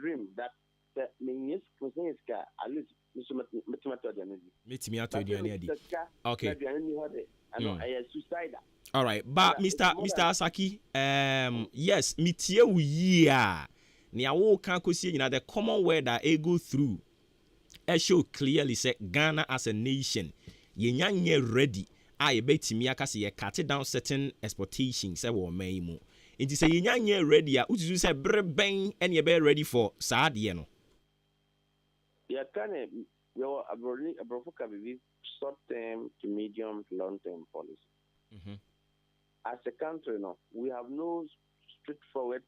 dream that the means is at least okay. Suicide. All right, but Mr. Asaki, yes, mitie uya. Ni awo kan kosi nyina the common word that I go through. I show clearly say Ghana as a nation, ye ready. I betimi aka say cut down certain expectations e wo man mu. Nti say ye ready a ututu say breben and ye be ready for saade no. Yeah, can your abrofoka be short term to medium to long term policy. As a country, no, we have no straightforward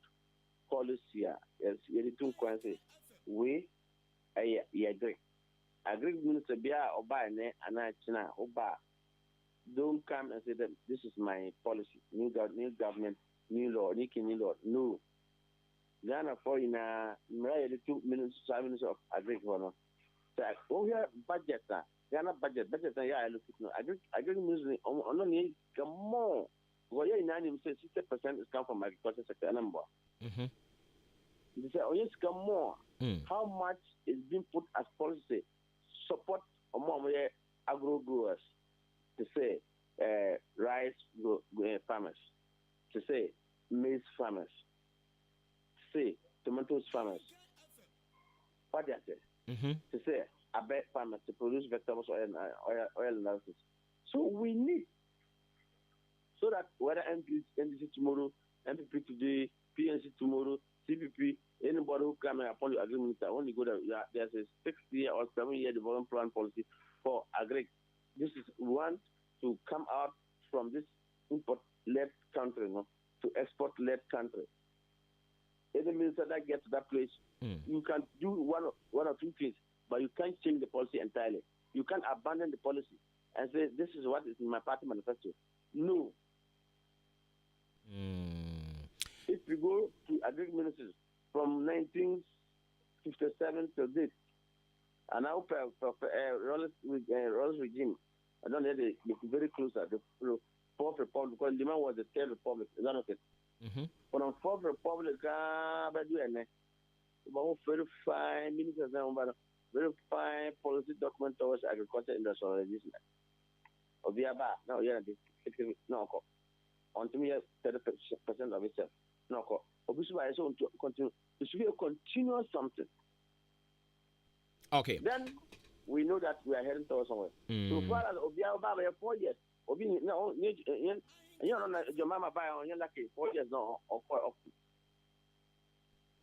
policy here. Yes, two consequences. We agree. Agree means to be a oba and I china oba. Don't come and say that this is my policy. New government, new law, new law. No. Ghana for in a 2 minutes, 5 minutes of agree for no. So we have budget. Ghana budget. Yeah, I look at no. Agree means only come more. Well, yeah, 60% is come from agriculture sector. They say, oh yes, come more. How much is being put as policy support among agro growers? To say rice farmers, to say maize farmers, to say tomatoes farmers. What they say? To say abe farmers to produce vegetables, oil analysis. So we need so that whether NDC tomorrow, MPP today, PNC tomorrow, CPP, anybody who come upon the agreement, only go there. There's a 6-year or 7-year development plan policy for agri. This is one to come out from this import-led country, no, to export-led country. Any minister that gets to that place, you can do one or two things, but you can't change the policy entirely. You can't abandon the policy and say, this is what is in my party manifesto. No. If we go to agri ministers from 1957 till date, and now Rollins regime, I don't know, they're very close at the Fourth Republic, because Lima was the Third Republic, none of it. But on Fourth Republic, very fine ministers, very fine policy document towards agriculture industrialization. Obuoba, now, yeah, no, until we have 30% of itself. No, Obuoba is on to continue. It should be a continuous something. Okay. Then we know that we are heading towards somewhere. So far as Obuoba, we have 4 years. No, you know, your mama buy on your lucky 4 years now or 4 of.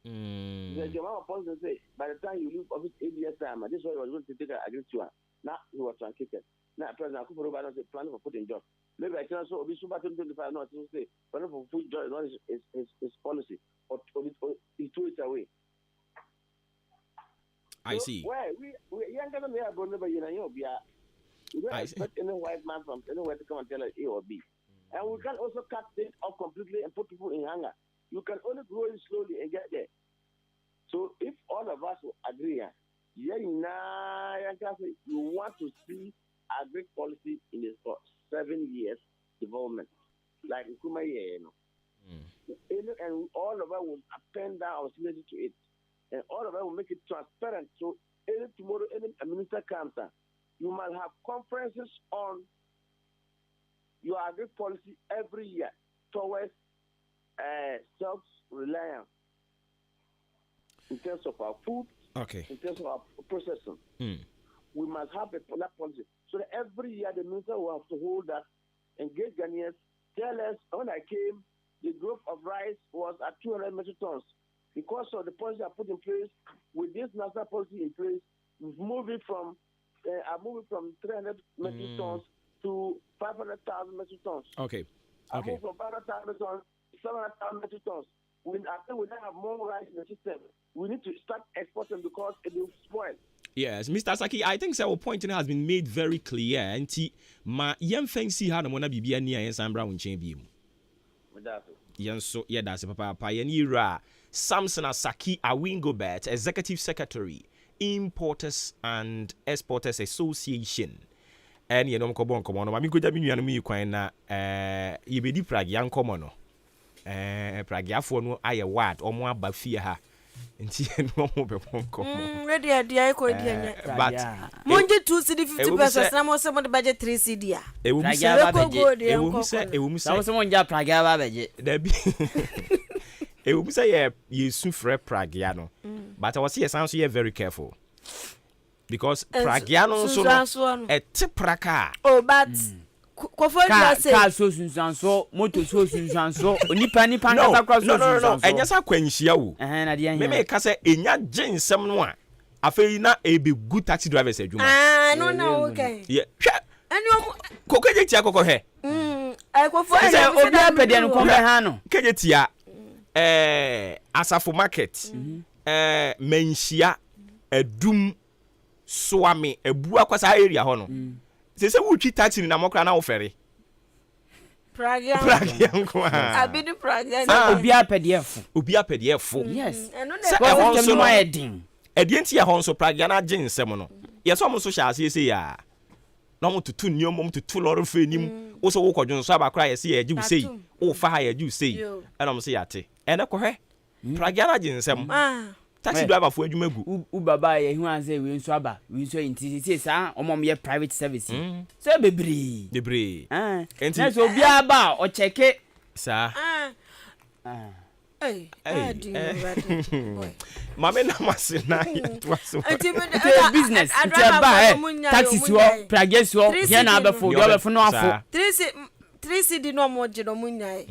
Your mama pause and say, by the time you leave office 8 years time, this is what I was going to take against you. Now you are translated. Now President Akufo-Addo is planning for putting job. Maybe I can also be super 2025 not to say planning for food job is not his policy or he threw it away. I see. Why we younger than we are going to be in we don't expect any white man from anywhere to come and tell us A or B. And we can also cut things off completely and put people in hunger. You can only grow it slowly and get there. So if all of us will agree, you want to see agri policy in the 7 years development, like Nkrumah, and all of us will append down our signature to it, and all of us will make it transparent. So tomorrow, any minister comes, you must have conferences on your agri policy every year towards self-reliance in terms of our food, in terms of our processing. We must have that policy. So that every year the minister will have to hold that, engage Ghanaians, tell us, when I came, the growth of rice was at 200 metric tons. Because of the policy I put in place, with this national policy in place, we've moved it from 300 metric tons to 500,000 metric tons. I moved from 500,000 metric tons to 700,000 metric tons. I think we don't have more rice in the system. We need to start exporting because it will spoil. Yes, Mr. Saki, I think our point has been made very clear. And ma yem fancy how na bibia ni ayen sambra wonchen bi mu. Yen so yeah that's papa yen ira Samson Asaki Awingobet, Executive Secretary, Importers and Exporters Association. And ye no kobo nkomo no ma mi ko jabi nua no mi kwan na ye bedi Prague yan komo no. Prague afo no aye ward omo aba fie ha. Nti no mo be ponko. Ready idea ko idea. But monje 2 CD 50 pesos na mo se mo de budget 3 CD a. E wo se monja pragia ba beje. Da bi. E wo say ye su frɛ pragia no. But I was here sound so you very careful. Because pragia no so e te praka. Oh but Ka so sunsanso moto so sunsanso onipa ni pankasa cross so sunsanso no enya sa kwanhia wo na de me me ka say enya ginsem no a afei na e be good taxi drivers adwuma no okay yeah hwa kokeje tia kokko he ai kofo e obi apede no kombe ha no keje tia asafo market menhia adum soame ebu akwasa area ho no se wutwi taxi na mokra na wo fere pragia nko abidi pragia obi apedef yes se e hon so no edin enti ya hon so pragia na gye nsem no ye so mo so sha ase ya na mo tutu niom mo tutu loro fe nim wo so wo kodwon so abakra ye se ye gi usei wo fa ha ye gi usei e na mo se ya te ene ko hwe pragia na gye nsem taxi driver for adwuma gu u baba ye hu an say we nso aba we nso inti say sa omom ye private service so bebre enti na so bia aba o cheke sa mame na masina to aso business enti aba taxi so pragia so ye na abefo yo abefo no afo 3 CD no mo je no munyai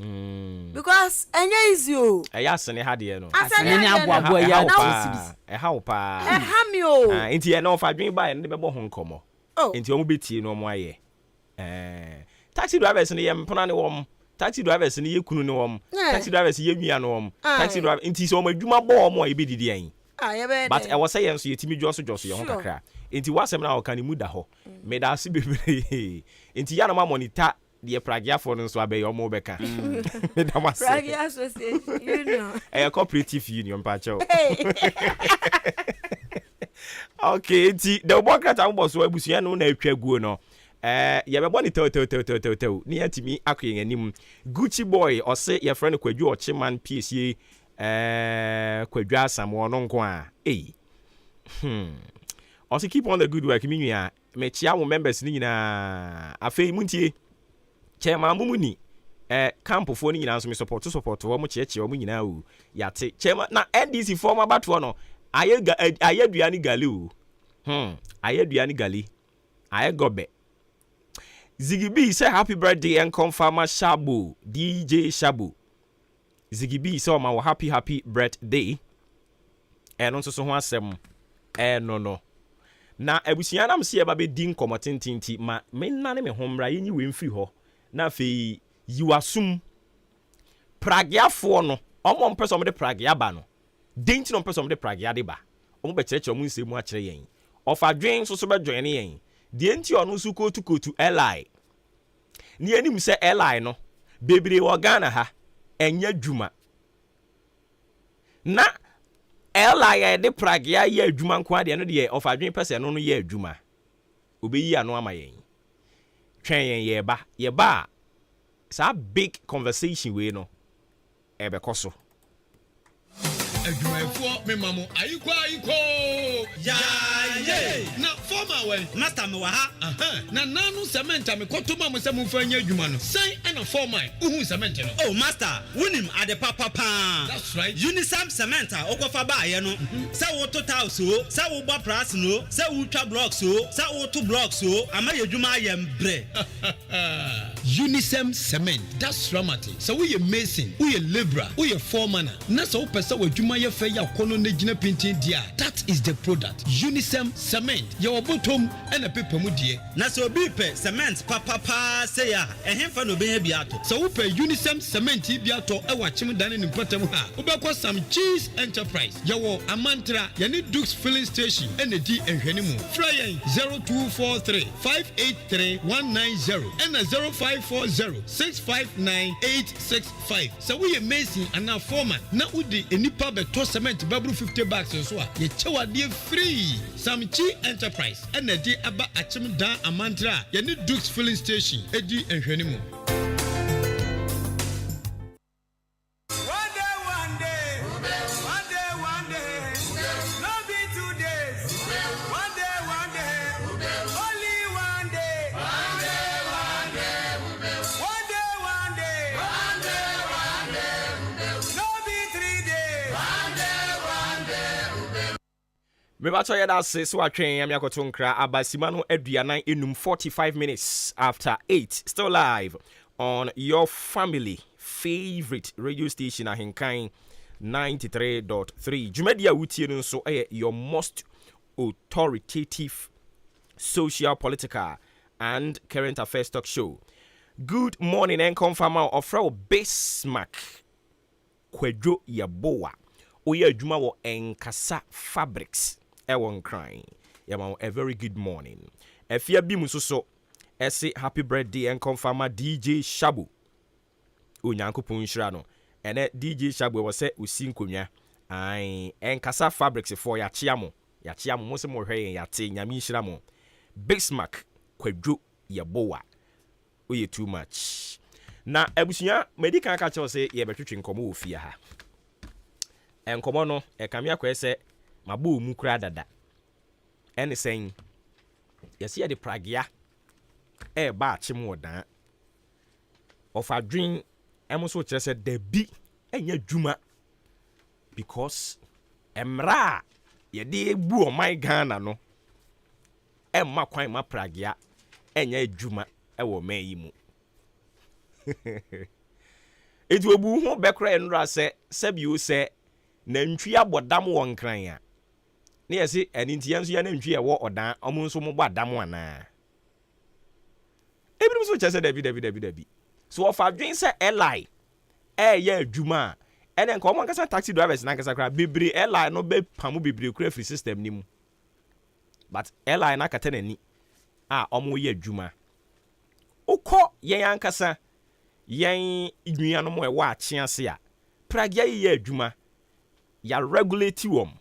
because enya easy o eya sene ha de no asene ni aboabo eya na e ha opa e ha mi o enti e no fa dwen ba e ne be bo ho nkomo enti omo betie no mo aye taxi drivers ne ye mpona ne wom taxi drivers ne ye kunu ne wom taxi drivers ye nwia ne wom taxi driver enti so omo adwuma bo omo e be didi an but e was say so yetimi joso ye ho kakra enti wasem na o kan mu da ho me da se bebre enti ya no ma monitor the pragia for no so abey omo beka pragia association you know a cooperative union pacho okay ti the obokata mo so abusua no na atwa guo no ye bebo ni tew ni atimi akoyen anim Gucci boy o se ye friend Kwadwu Ochiman PSA Kwadwu Asamo no nko a also keep on the good work mi nua me chia wo members ni nyina afei muntie Chema mumuni campofo ni nyina so me support wo mo cheche wo mo nyina o yate chema na NDC former bato no ayeduani gali o ayeduani gali ayegobe Zigibi say happy birthday and confirma Shabu DJ Shabu Zigibi say ma wo happy birthday nso so ho asem no na abusia nam se eba be din komotintinti ma me nane me homra yenyi we mfiri ho na fe yiwasum pragiafo no omo mpeso mo de pragia ba no denti no mpeso mo de pragia de ba omo be kire mo nsemu a kire yen ofa dwen so be join yen de enti ono su kotu li ni anim se li no bebre wo Ghana ha enya dwuma na li de pragia ye adwuma nko ade no de ofa dwen pese no ye adwuma obeyi ano ama yen twen ye ba sa big conversation we no ebe koso adwumayfo me mamo ayiko ya ye na former way master me wa ha na nanu cement me kotoma mo se mo fa nya adwuma no sai na former uhu cement no oh master wunim ade papa that's right unisam cement okofa ba ye no se wo total so se wo gba price no se wo twa blocks so se wo to blocks so ama ye adwuma ye mbre Unisem cement that's dramatic so we mason we labourer we foreman na so pesa wadwuma ye fa ya kono na gina painting dia that is the product Unisem cement your bottom and a paper mu die na so bi pe cement papa say ya ehemfa no be bi ato so we pe Unisem cement bi ato e wa chim dan ni patam ha we be ko some cheese enterprise your amantra ya ni Dukes filling station and di ehwani mu fly 0243 583 190 and 0540-659-865. So we amazing and now foreman. Now we the enipa beto cement babru 50 bags so ye chewa de free. Some chi enterprise and the day aba achim dan amantra ye ni Dukes filling station edi enhwani mu. Mebato ya da se so atwen ya miakoto nkra abasima no aduanan enum 45 minutes after 8 still live on your family favorite radio station AHENKAN933.3 Jumedia wutie no so your most authoritative social, political and current affairs talk show. Good morning and confirm of Bismarck Kwadwo Yaboa Oya adwuma wo Enkasa Fabrics Ewon crying. Yama a very good morning. Efia bi musoso ese happy birthday and confirm DJ Shabu. Onyankopon nhira no. Ene DJ Shabu wo se usi nkonwa. Ai Enkasa Fabrics for ya chiamo. Ya chiamo mo se mo hwe ya te nyame nhira mo. Bismarck Kwadwo Yaboa. Oye too much. Na ebusunya medical ka che se ye betwetwe nkomo ofia ha. Enkomo no ekamia kwese mabo mu kura dada. Ene sen yesi de pragia ba achim wodan. Of a dream emoso kire se da bi enya dwuma because emra ye de bu o my Ghana no emma kwan ma pragia enya dwuma ewo man yi mu. Etu obu ho bekra enra se sabio se nantwi abodam won kran ya na yesi eninti yanso ya nantwi e wo odan omo nso mo bodam ana ebiri so chese dabi so of adwen se eli ya adwuma ene nka omo nkasa taxi drivers na nkasa kra bibiri eli no be pamu bibiri kra free system ni mu but eli na kata nani omo ye adwuma ukọ yen ankasa yen idwuya no mo e wa achiase a pragia ye adwuma ya regulate wom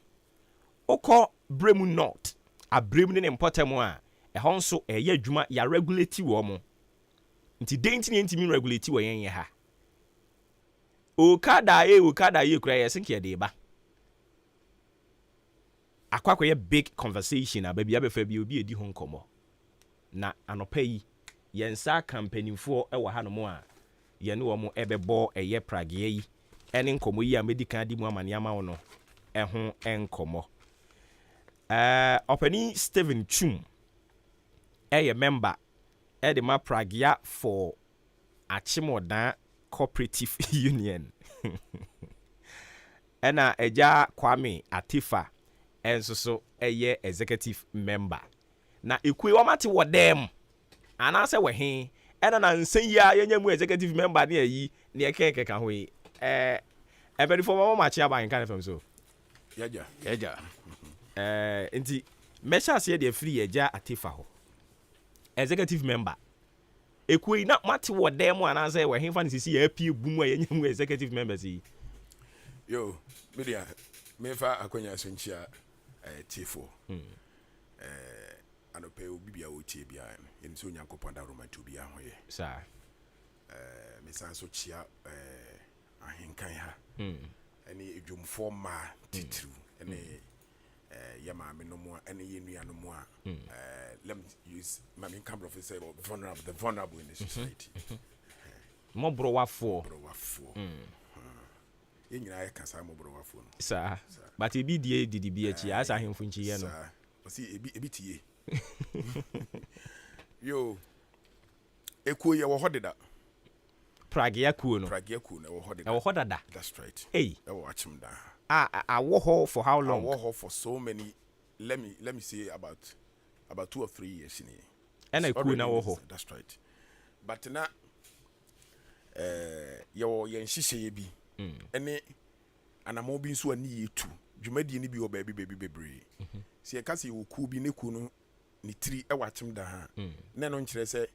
ukọ bremu not a bremu ne important a ehon nso ye adwuma ya regulate wom nti denti ne ntimi regulate wo yen ye ha okada ye kura ye senke de ba akwakọ ye big conversation ababi abefa bi obi edi ho nkomo na anopa yi yensa company fo e wa ha no mo a ye ne wo mo ebebo eye pragia yi ene nkomo yi a medical di mu amane ama wo no eho enkomo openi Steven Chum eye member de ma pragia for Achimodan Cooperative Union ena eja Kwame Atifa enso so eye executive member na ekwe wo mate wo dem anase we he ena na nsan ya yenyamu executive member ne ayi ne ekeke ka ho yi very for mama Maakye AHENKAN933FM so yaja nti mesha se de free eja Atifa ho executive member ekwe na mate wo dem anase we he fa ne sisi ya pie bumu yenyamu executive members yi yo media mefa akonya sonchia T4 anope obi bia o tie bia yen so nyankopon da roma to bia hoye sa me san so chia ahenkan ha ene edwumfo ma titru ene yama me no mo ene yenua no mo let me use my main camera for say the vulnerable in the society mo bro wafo yenyina ya kasa mo bro wafo no sa but e bi die didi bi achi asa ahemfo nchi ye no o si ebi tie yo ekuo ye wo hodeda pragia kuo no na wo hodeda e wo hodada that's right hey e wo achimda wo ho for how long wo ho for so many let me say about 2 or 3 years in here and ekuo na wo ho that's right but na yo yen hihye ye bi ene anamo bi nso ani yetu dwumadi ni bi o baabi bebre si e kase wo ku bi ne ku no ni tri e wachim da ha na no nkire se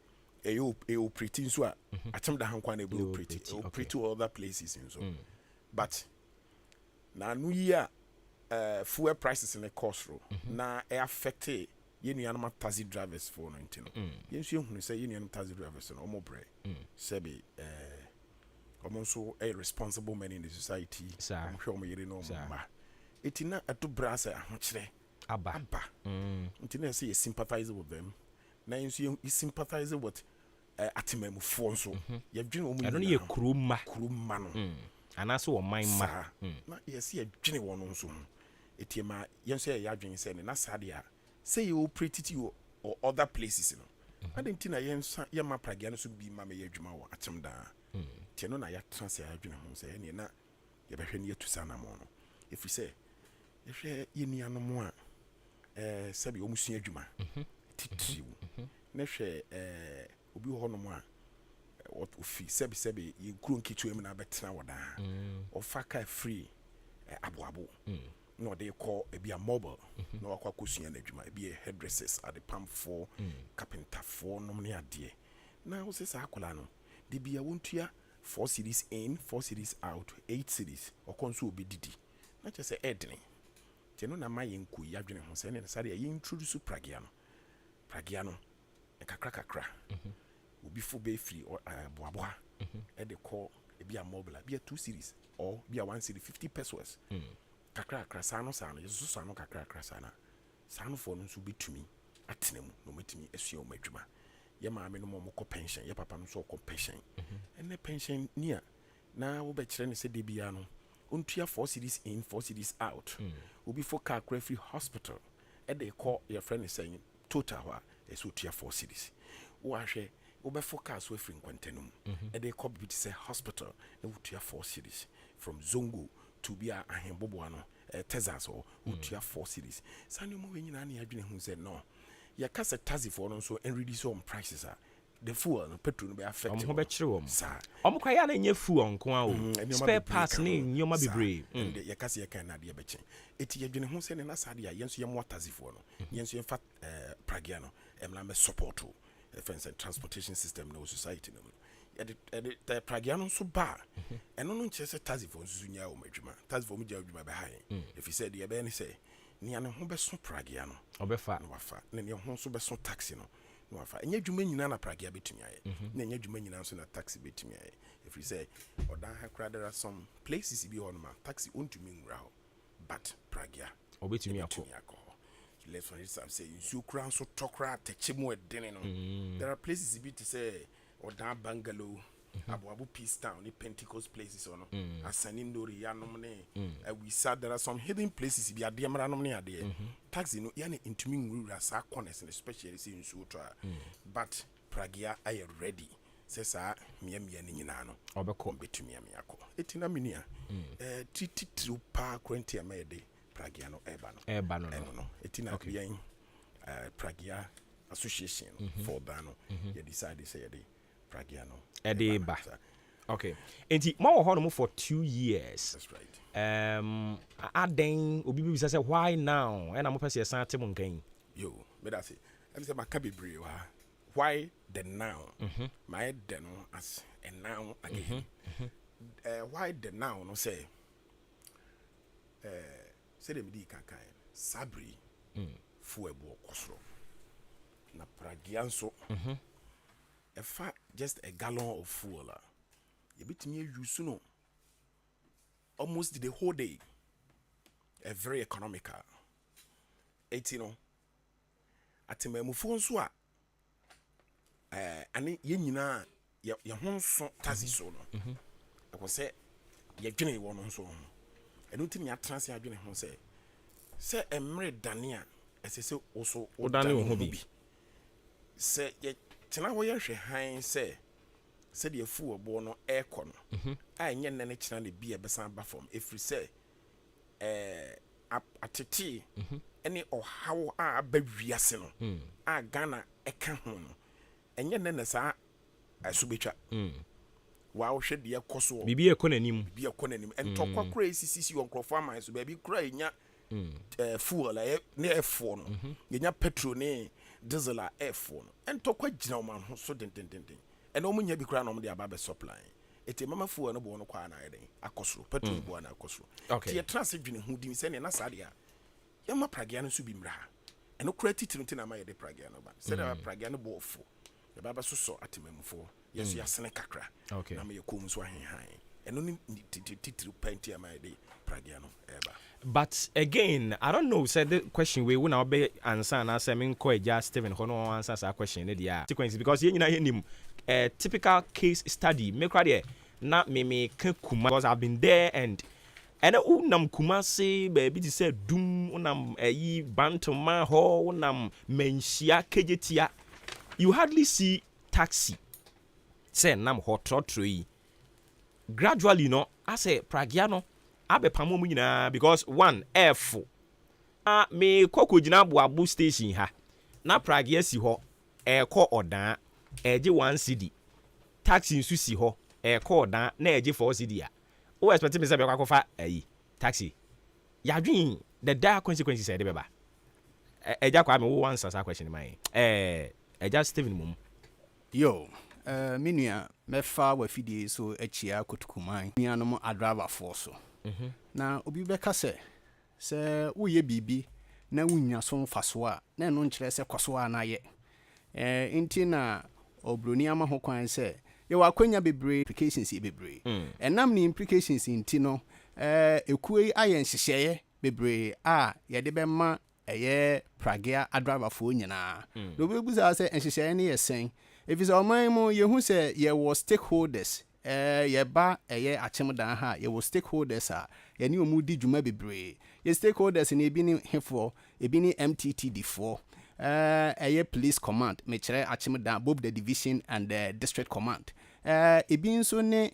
e operate nso a achim da ha nkwa na e operate to other places nso but na no yi a fuel prices in the cost ro na e affect ye nuanum taxi drivers for no ntino ye nso ehunu se ye nuanum taxi drivers no omo bre sebe so a responsible man in the society. I'm sure me no ma. Etina atu brasa ahokyere aba. Etina say you sympathize with them. Na you sympathize with atimemu fo so. You dwene omu. Eno ye kuruma no. Anaso wo man ma. Na yes ye dwene won nso. Etiema yenso ya adwen say na sadia say you pretty you or other places no adentina yenso ya ma pragya no so bi ma me adwuma wo akyem da tie no na ya transe ya adwen ho say ne na ye behwe ne yetusa na mo no if we say ehwe ye nuanom a sabi o musua adwuma titiriw na hwe obi ho no mo a what ofi sabi ye kuro nkitu em na betena woda ofaka free aboabo no they call a be a mobile no akwa kosua na adwuma be a hairdressers at the pump for carpenter for no ne ade na wo se sa akola no de bia wontua 4 cities in 4 cities out 8 cities okonso obedidi na che se edne te no na mayen ku yadwene ho se ne sare ye introduce pragia no e kakra obi fo be free boaboa e de call e be a mobile be a 2 cities or be a 1 city 50 pesos kakra sano yesu sano kakra sana sano for no so betumi atenemu no metumi asua o madwuma ye maame no mo ko pension ye papa no so ko pension ene pension nia na wo be kire ne se de bia no ontua 4 cities in 4 cities out obi for car free hospital e de call your friend is saying total wa e so tua 4 cities wo ahwe wo be for car so free nkwantanum e de call bi say hospital e wo tua 4 cities from Zongo to be a ahembobo no Texas or utia 4 cities sanu mo wenyina na adwene hu say no ya kasa taxi for no so and reduce on prices are the fuel no petrol no be affect am ho be kire wo am kwa ya na nye fuel nko a o spare parts ni nyoma bebre ya kasa ya kan na de be chen eti ya adwene hu say na sade ya yenso ye mo taxi for no yenso ye fa pragia no emla me support o defense and transportation system no society no the pragiano so ba eno no nche se taxi for nsusu nya o madwuma taxi for mu ja adwuma be hae if you said ye be ni say ni ane ho be so pragiano obefa no wafa na ne ho so be so taxi no no wafa enya adwuma nyina na pragia betumi aye na enya adwuma nyina so na taxi betumi aye if you say odan ha kra there are some places be on ma taxi ontumi nwura ho but pragia obetumi akọ let's for instance say you kran so tokra techemu edene no there are places be to say or down bungalow Abuabu Peace Town ni Pentecost places or no Asanindori yanom ne we said there are some hidden places be ademra nom ne ade taxi no ya ne intumi nwura sa corners especially say nsu to but pragia are ready say sa mia ni nyina no obekọ betumi amiakọ etina minia tititru pa kwenti amede pragia no eba no etina bien pragia association for dano you decide say pragiano edeba okay enti ma wo hono for 2 years that's right aden obi bi say why now and am pese san tem nkan yo me that say am say makabebre wa why the now my the no as and now again why the now no say dem di kankan sabri fuebo kosro na pragianso efa just a gallon of fuel you betimi use no almost the whole day a very economical 18 no atemamufo nso a ani ye nyina ye ho so taxi so no e say ye dwene wo no nso eno timi atrans ya dwene ho say emre dania esese oso odane ho bi say ye tena wo ye hwe han say de fu obo no ekọ no a enye nene kina ne bia besan ba from every say atete ene ohawo a abawiase no a Ghana eka ho no enye nene sa asubetwa wa wo hwe de ekoso bibi ekonanim entokwa kura esisi onkrofo aman so ba bi kura enya fuel ne F4 no enya petrol ne diesel a F4 no entokwa gina man ho so den ene omunya bi kura no de aba be supply ete mama fuel no bo no kwa na eden akosoro petrol bo na akosoro tie transit dwene hu di se ne na sade a ya ma pragia no so bi mra ene kura titiri ntina ma ye de pragia no ba se da pragia no bo ofo ya baba so atemamfo yeso ya sene kakra na me yekom so ahenhan eno ni titiri penti ya ma ye de pragia no eba. But again, I don't know. Said the question we will be answer and answer. Me call just Stephen. Who no answers our question? Sequence because you know him a typical case study. Me cry there. Na me kuma because I've been there and ɛna wonam Kumase baabi te sɛ Dum, wonam Bantama hɔ, wonam Manhyia, Kejetia, you hardly see taxi. Say nam hɔ trɔtrɔ yi. Gradually no, I say Pragea no, abɛpamo mu nyinaa because one F. Me kɔkɔ gyina Boabu station ha. Na Pragea si hɔ, ɛkɔ ɔdan, ɛgye 1 cedi. Taxi nso si hɔ, ɛkɔ ɔdan, na ɛgye 4 cedi a. O expect me say be akɔfa taxi. Yadwin the dire consequences ɛde bɛba. Ɛgya kwa me wo answer question my. Ɛgya Steven mum. Yo, minua mefa wafidie so achia kotukuman. Nianom adrava force. Na obi bɛka sɛ woyɛ bibi na wunya so mfaso a na ɛno nkyerɛ sɛ kwaso a na yɛ. Nti na obroni ama ho kwan sɛ ye wakwanya bebre implications bebre. Enam ni implications nti no ekue ayen hyehyeye bebre a ye de bema eye Pragea adrava fo nyina. Do be buza sɛ nhyehyeye ne yesen. Efisa oman mu ye hu sɛ ye was stakeholders. Ye ba eye achemdan ha ye was stakeholders a ye ni omu di dwuma bebre. Ye stakeholders ni ebi ni hefo, ebi ni MTTD fo. Police command mechere achimda both the division and the district command ebi nso ne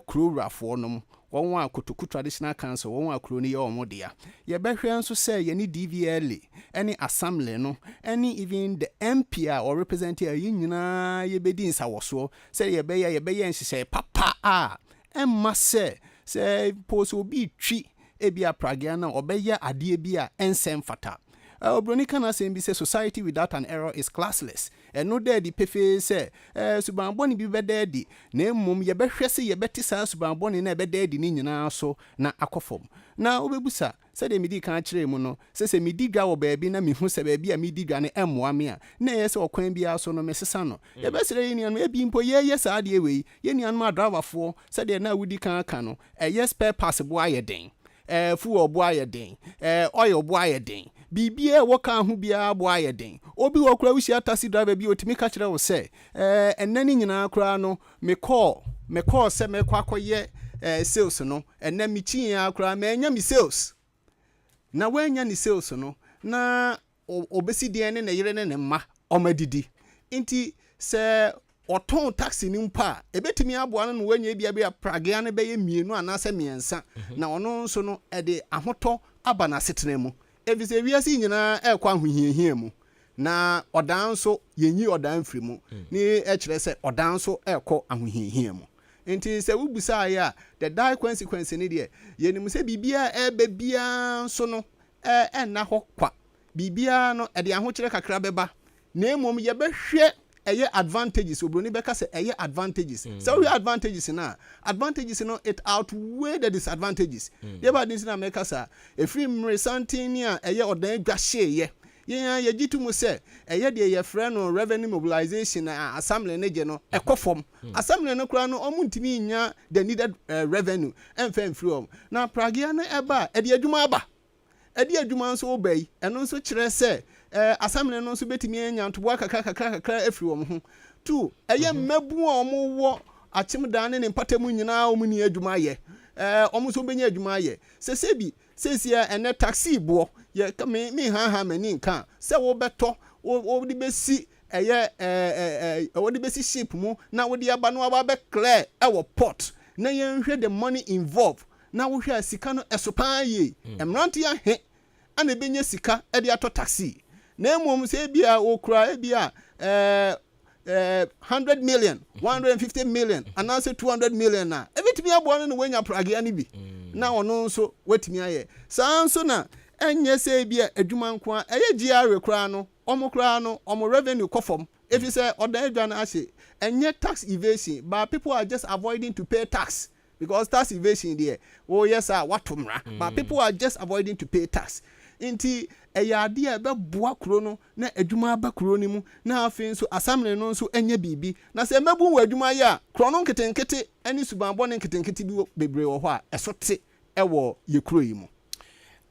krowra fo nom won wa kotoku traditional council won wa kro ne ye omodia ye behwe nso say ye ni DVLA any assembly no any even the MP or representative ye nyina ye bedi nsawoso say ye be ye nhyehyɛ papa a emma say post obi twi ebia Pragea na obeye ade bia ensem fata. Obroni kana say be say society without an error is classless. And no there the pefe say subanboni bi bededi na mmom ye behwe se ye beti sa subanboni na bededi ni nyina so na akofom. Na obebusa say de midi kan kire mu no se midi dwa wo baabi na mehu se baabi a midi dwa ne emmoa me a na ye se okwan bia so no mesesa no. Ye besere ni anu ebi mpo ye sa de we ye ni anu adravafo se de na wudi kan aka no yes spare pass bo ayeden. Fuel bo ayeden. Oil bo ayeden. Bibia woka ho bia bo ayeden obi wo kura wuhia taxi driver bi otimi ka kire wo se enani nyina kura no me call se me kwa akoye sales no enna mi chia kura me nya mi sales na wanya ni sales no na obesi de ne yere ne mma omadidi nti se oton taxi ni mpa ebetimi aboa no wanya bia Pragea ne beye mienu anase miensa na ono nso no ede ahoto aba na setena mu evise wiase nyina ekwa hohiehie mu na odan so yenyi odan firi mu ni ekire se odan so ekọ ahohiehie mu enti se wubusa ya the die consequence ni de yenim se bibia bia so no na ho kwa bibia no ede ahokire kakra beba na emom ye behwe eye advantages obroni beka se eye advantages so we advantages no it outweigh the disadvantages dey ba din na meka sa efri mre something a eye odan adwahye ye gitu mu se eye de ye frɛ no revenue mobilization assembly ne je no ekofom assembly no kura no omuntimi nya the needed revenue emfa free na Pragea no eba ede adwuma aba ede adwuma nso obai eno nso kire se assembly no nso betimi anya ntoboa kakra afiri wo ho tu eye mabu a omo wo achimdan ne mpatamu nyina omu ni adwuma ye omo so benya adwuma ye sesebi sesia ene taxi bo ye me ha mani nka se wo beto wo di besi eye wo di besi ship mu na wo di aba no aba be clear wo port na ye nhwe the money involved na wo hwe sika no esopan ye emranti ya he ana benya sika e de ato taxi na emom se bia okura bia 100 million 150 million and also 200 million na ebitimi abo no wenya Pragea ni bi na ono nso wetimi aye sanso na enye se bia adwuma nko a eye GRA kura no omo revenue kofom if you say odan adwa na ase enye tax evasion but people are just avoiding to pay tax because tax evasion there oh yes watomra but people are just avoiding to pay tax inti eyade e be boa kro no na adwuma ba kro ni mu na afin so assembly no nso enye bibi na se mebu wa adwuma ya kro no nketenkete ani subanbo ne nketenkete bi bebre wo ho a esote ewo ye kro yi mu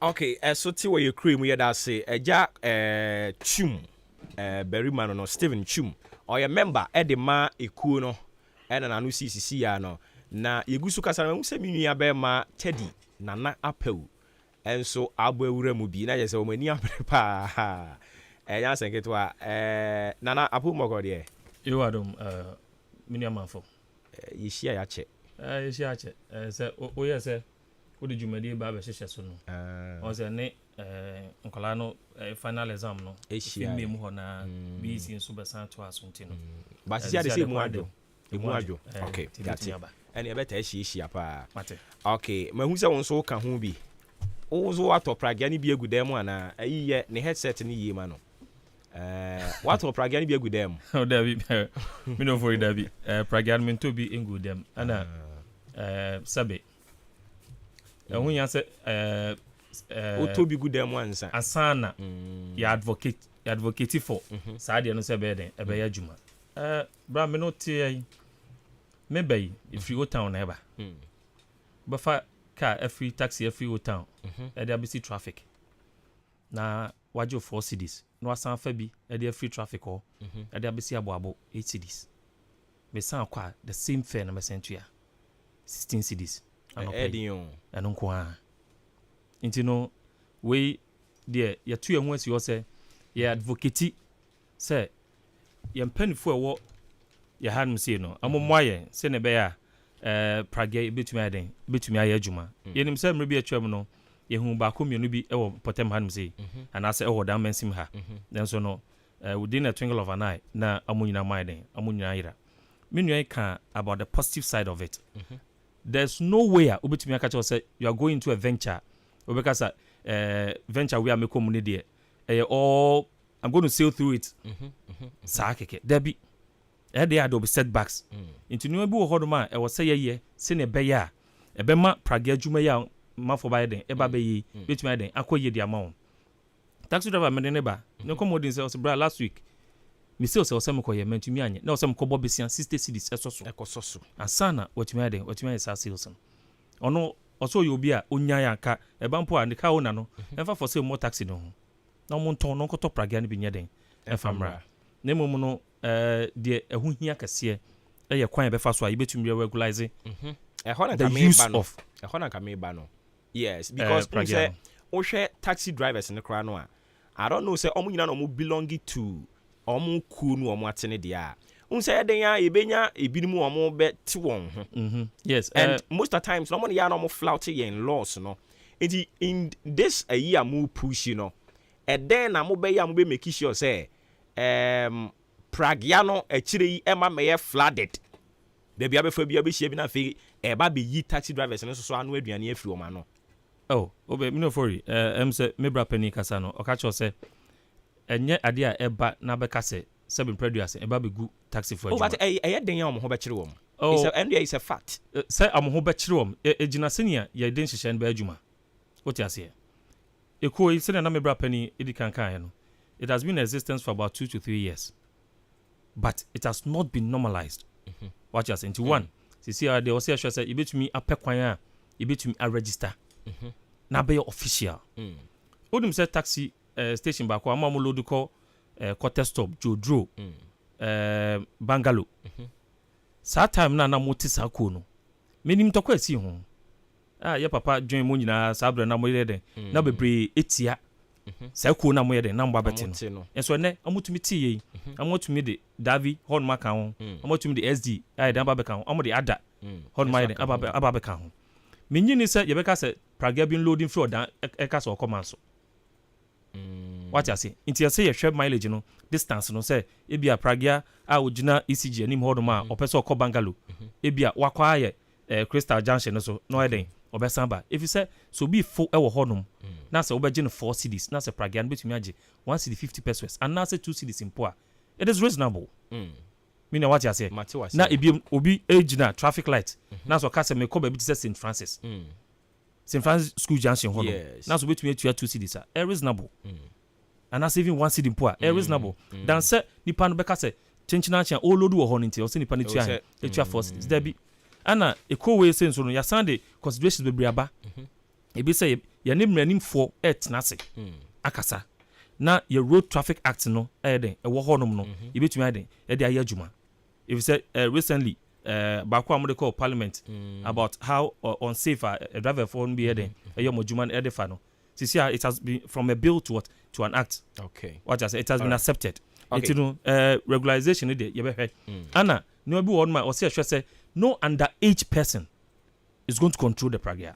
okay esote wo ye kro yi mu ye da se eja chum berima no Steven Chum oye member edema ekuo no ena na no CCC ya no na yegusu kasa na se minua be ma Teddy nana apɛw ɛnso abo awura mu bi na yɛ sɛ ɔmani apere paa ɛnyɛ asɛn ketewa nana apo mmɔkɔ deɛ Iwadum mini amanfo. Yeshia yache. Yeshia yache. Sɛ oyɛ sɛ wode dwumadi ba bɛhyehyɛ so no. Ɔsɛ ne nkola no final exam no. Efimi mu hɔ na BC nso bɛsan to asonti no. Ba sisi ade sɛ mu adwo. Emu adwo. Okay. Gati. Ɛne ɛbɛta ɛhyia pa. Mate. Okay. Mahu sɛ wo nso ka ho bi. Wo nso atɔ pragya ne bi agu dan mu ana ayi yɛ ne headset ne yie ma no. What or Pragan be a good them? Oh, David, me no for David. Pragan to be in good them. And Sabe. And when you say, to be good them once, Asana, your advocate for Sadia no Sabede, a Bay Juma. Bramino tea, maybe if you go town ever. But for car, a free taxi, a free town, at the ABC traffic. Now, what you 4 cities? No asan fa bi e dey free traffic ho e dey abesi aboabo 8 cities me san kwa the same fare na mesentua 16 cities ano nko a nti no we dey ya tu emu asi ho se ya advocate se ya mpanifo ewo ya hanum se no amomwa ye se ne be ya prage betumi aden betumi aye adwuma yenim se mre bi atwam no yehu ba komienu bi ewo potem hanum sei anase ewo dan mensim ha then so no within a twinkle of an eye na amunyina mind amunyina ira menua ka about the positive side of it there's no way obetumi aka che say you are going into a venture obekasa venture we are make community there all I'm going to sail through it saa keke there be there be setbacks into new bi wo hodoma e wo say ye se ne be ya e be ma prage adwuma ya mafo ba den eba be yi betumi den akoye di amount taxi driver me ne ba no commodin say bra last week me say o say me koye mentumi anye na o say me kobo besian 60 cedis ekoso asana watumi sa sales ono oso yo bi a onya ya aka eba mpo a ne ka ona no emfa for say mo taxi no na mo nton no koto praga ne bi nye den efamra na mum no de ehu hia kase ye kwan be fa so a yebetumi regularize ehona ka me ba no yes because say o hwe taxi drivers ne kra no a I don't know say omu nyina no mu belong to omu ku no omu atene dia say den ya ebenya ebinimu omu be ti won ho yes and most of the times no money ya no mu flout in laws no in this a year mu push you know and then na mu be ya mu be make sure say pragya no akire yi ema me flooded de bia be fa bia be hia bi na fe ba be yi taxi drivers no so anu aduane afiri o ma no oh obe me no fori say me bra pani kasa no okacho say enye ade a eba na be kase seven produce eba be gu taxi for you but e den ya omo ho be kire wom is a fact say omo ho be kire wom ejina senia ye den hihye no be adwuma what you say eko say na me bra pani edi kankan no it has been in existence for about 2 to 3 years but it has not been normalized what you say into one see they also say you betumi apekwan a you betumi a register na be official odum say taxi station back am load call quarter stop Jodro Bangalo sa time na moti sa ko no menim to kwasi ho ye papa join mo nyina sa bra na mo yede na bebre etia sa ko na mo yede na mba beti no enso ne amotumi ti yi amotumi de Davi hon maka ho amotumi de SD dan ba beka ho amode ada hon ma yede aba beka ho menyini say ye beka say praga bin loading floor dan eka so come so what you say inti you say your share mileage no distance no say e bia praga a ogina ECG anim hodoma opeso ko Bangalo e bia wakwa ye Crystal Junction no so no eden obesan ba if you say so be full e wo hodom na say obeje no 4 cedis na say praga no betumi age 1 cedi 50 pesos and na say 2 cedis in poor it is reasonable me know what you say na e obi age na traffic light na so ka say me ko ba bi say St Francis St. Francis School Junction hono na so betumi atua 2 cedis a reasonable and that's even 1 cedi poor reasonable dan say nipa no beka say chenchina chan o load wo hono nti o say nipa no tua 4 cedis there be ana eko we say so no ya sande considerations be briaba e be say ya ne mranimfo na say akasa na your road traffic act no den e wo hono no e betumi aden e de ayadwuma if you say recently baako a mo de call parliament about how unsafe a driver for be here your mojuman edefa no see it has been from a bill to what to an act. Okay, what I say it has been accepted. Okay. It regularization de you be Anna no be one my or say no underage person is going to control the pragia.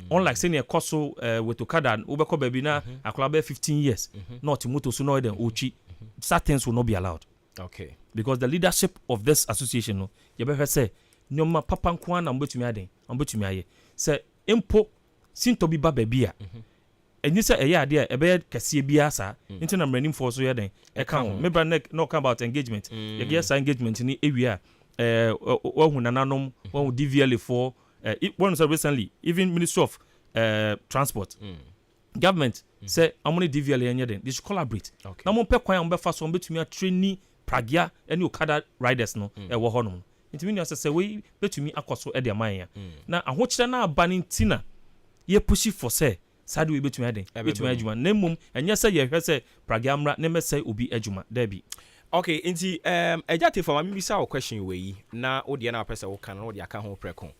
Unlike saying a coso with Okada and Ubeko baby na akola 15 years not moto so no den ochi certain things will not be allowed. Okay, because the leadership of this association no you be say nyoma papa nko na mbetumi aden mbetumi aye say impo sinto bi ba baby a enyi say eye ade e be kase bia sa nti na mranim for so ye den e ka ho me bra no come about engagement ye get engagement ni ewia ohun nananom ohun DVL for one recently even Ministry of Transport government say amoni DVL yenye den they should collaborate na mo pe kwan am be fa so betumi a train pragia any Okada riders no e wo honom nti me say we betumi akoso e de man ya na ahokyere na aba ni ntina ye pushi for say sade we betumi aden betumi adwuma na mum enye say ye hwe say pragia mra na me say obi adwuma da bi. Okay, nti ejate for me bisa o question we na odi na pese wo kan na odi aka ho preko.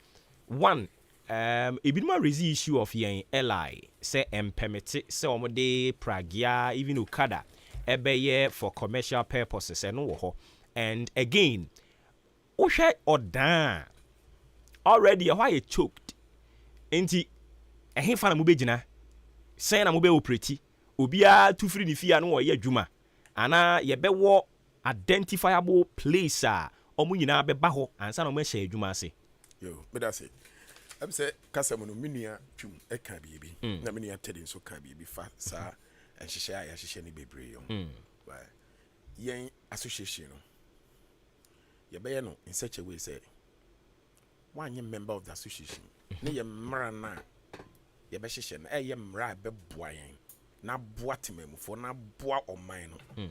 One, ebinuma raise issue of yen LI say permit say omode pragia even Okada ebeye for commercial purposes no wo ho. And again, ohwe odan already why you choked nti ehemfa na mo begina say na mo be operate obia tu free ni fia no wo ye adwuma ana ye be wo identifiable place a omo nyina be ba ho ansa na mo hye adwuma ase. Yo, but that's it. I'm say kasamo no minua twum e ka biebi na minua tedin so ka biebi fa sa enhyehyɛ a yɛhyehyɛ ne bebree yon. Right. Yen association no. Ye be no in such a way say one ye member of the association. Ne ye mra na ye be hyehyɛ na ye mra be boa yen. Na boa temam for na boa oman no.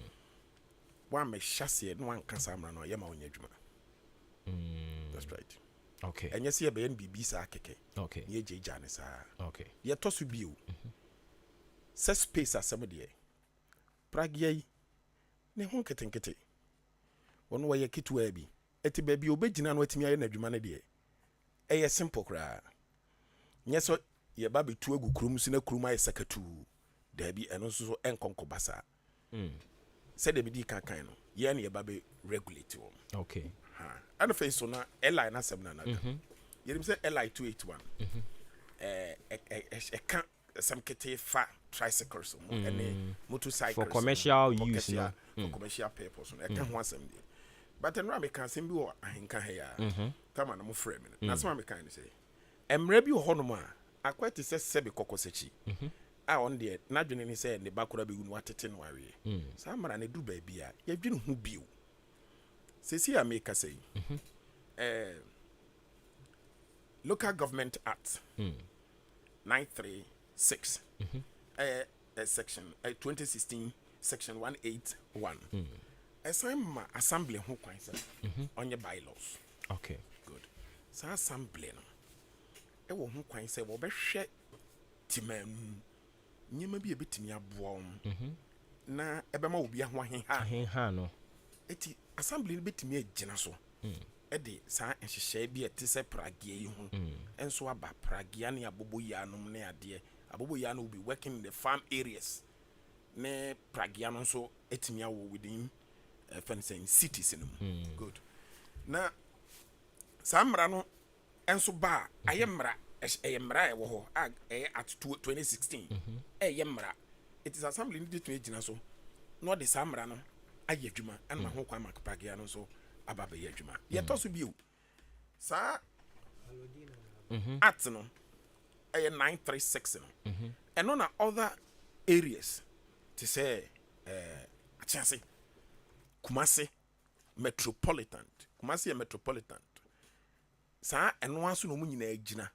One me hyase no one kan samra no ye ma onya adwuma. That's right. Okay. And yes, ye be NBB sa keke. Okay. Ye jeja ne sa. Okay. Ye to so bio. Se space asem de. Pragia yi ne ho ketenkete. Wono wo ye kitwa bi. Eti ba bi obegina no atimi aye na adwuma ne de. Eye simple kra. Nyeso ye ba betu agu krum si na krum aye sakatu. Da bi eno so enkonko basa. Se de bi di kan no. Ye ne ye ba be regulate wo. Okay. And face so na LI na 7 na. You say LI 281. Can some kete fa tricycles and motorcycles for commercial use no for commercial purpose no. Can ho asem dey. But en ra me kan sem bi wo ahenka he ya. Come na mo frame no. Na so me kan say. Emra bi ho no ma akwati se sebe kokosechi. A on dey na dwene ni say ne bakura be gunu watete no awe. Sa mara ne du ba bia ya dwene hu biu. See, I make a say, Local Government Act 936, section 2016, section 181. My assembly who on your bylaws. Okay, good. So assembly no, who can say, well, be share Timan, you may be a bit near Boom. Na Ebema will be a one no. Eti assembly bit me gyina so ede sa enhyehyɛ bi ete sɛ pragia yi ho enso aba pragia ne aboboya nom ne ade aboboya no will be working in the farm areas ne pragia no so etimi awo within fencing cities no good na samra no enso ba ayemra ayemra e wo ho at 2016 ayemra it is assembly need to gyina so no the samra no ayedwuma and ma ho kwa makpagia no so ababa yedwuma ye to so bio sa at no 936 no and on other areas to say achase Kumasi metropolitan sa eno aso no mu nyina agina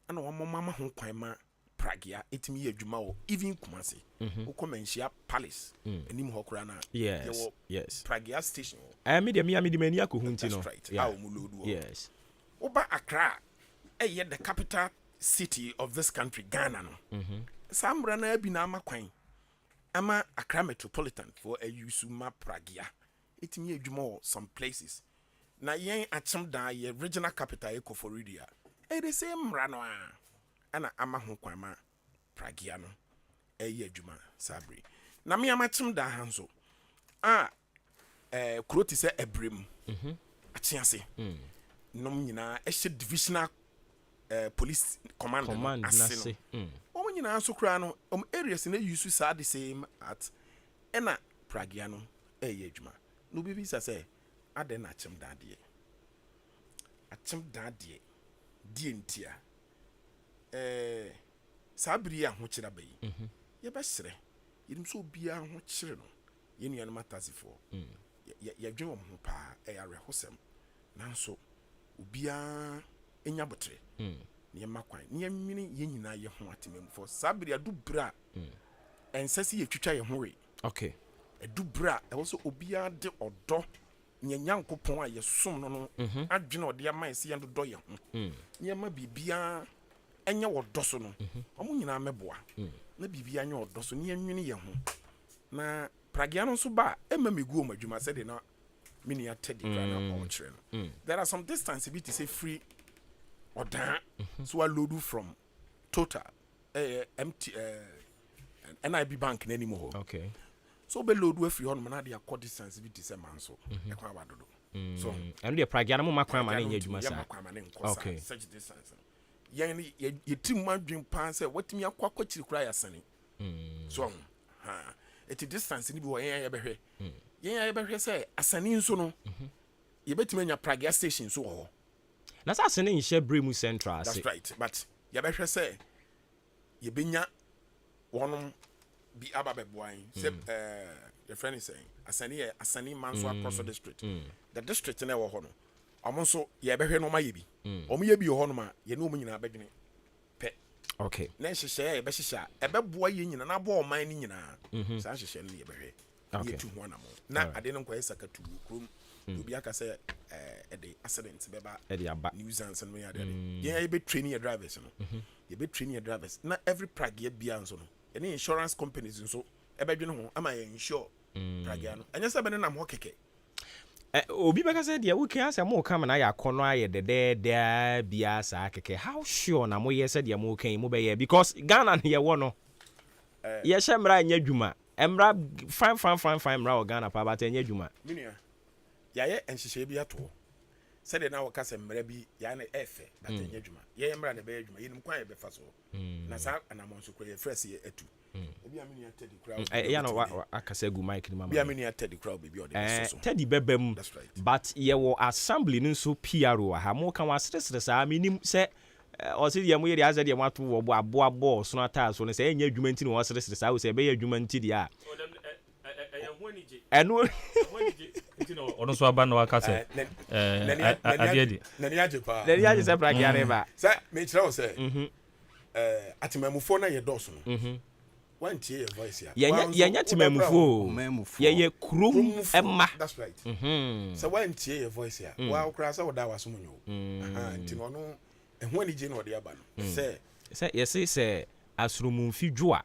ana wo mama ho kwan ma pragia etimi yedwuma wo even Kumasi ukomenshia palace enim hokura na yes pragia station me mani akohunti no yes oba Accra the capital city of this country Ghana no samra na bi na amakwan ama Accra metropolitan for a usuma pragia etimi yedwuma wo some places na yen achim da ye regional capital Ekoforidia the same rano ana ama ho kwama pragia no adwuma sabri na me amachim da hanso kuroti se ebrem achiase nom nyina divisional police command ase no nyina so kra no areas na use sa the same at ena pragia no adwuma no bibi say aden achim dadie die ntia sabri a ho kira bayi ye besere yirim so bia ho kire no ye nuanu matasifo ye dwen ho pa yare hosem nanso obia enya botre ne makwan ne nwini ye nyina ye ho atememfo sabri adu bra ensasi ye twitwa ye ho we okay adu bra e wo so obia de odo nyanyankopon a ye som no adwene ode aman se yendo do ye ho ne ma bibia enya wodo so no omo nyina meboa na bibia nya wodo so ne nwini ye ho na pragia no so ba emamegu o madwuma se de na mini atedi kana o kire no there are some distance bit to say free odan so I load from total empty NIB bank na anymore okay so be load we free on na dey accord distance bit to say man so e kwa badodo so and the pragia no makwan ma na nya adwuma sa okay such distance yen ye tim madwin pan say watimi akwa chiri kura ya sane so it distance ni bi wo yen ya behwe yen ya behwe say asane nso no ye betimi nya pragia station so ho na sa asane nhye bremu central that's right but ye behwe say ye benya wonum bi ababe boan say your friend is saying asane manso across the district the district na wo ho no omo so ye behwe no ma ye bi omo ye bi ho no ma ye no omo nyina abedwene pe okay na hyehyɛ ye be hyehyɛ e be boa ye nyina na bo oman ni nyina sa hyehyɛ no ye behwe ye tu ho anamo na ade no nkwa esakatu krom obi aka say the accident beba nuisance no ya de ye be training your drivers no ye be training your drivers na every prague ye bia nso no any insurance companies nso e be dwene ho ama ye insure prague no anya se be nam ho keke obi beka say dia wuke ase mo kam na ya kono aye de bia sa keke how sure na mo ye say dia mo kan mo be ye because Ghana ne ye wo no ye hemra anya dwuma emra fine mra o Ghana pa but anya dwuma minia ya ye enhyehyɛ bi ato sɛ de na wo ka sɛ mra bi ya na efe but anya dwuma ye mra ne be dwuma ye nim kwan ye be fa so na sa anamon so kɔ ye fresh ye atu ebi amini Teddy crowd ya no akasa gu mic ni mama bi amini Teddy crowd baby ode so Teddy bebam but ye wo assembly ni so PRO ha mo kan wasresre sa minim se o se ye mo ye aza de mo ato wo abo so na ta so ne se enya adwuma nti ni wasresre sa wo se be ye adwuma nti dia eno ono so aba no akase adiedi nani ajepa nani aje se pragia reba se me kira wo se atimamufo na ye doso no one tie your voice ya yenya timamufo ye krum emma that's right so one tie your voice ya wa okra sa woda waso munyo nti no no ehun ani je no de aba no se ye se asrumumfi dwoa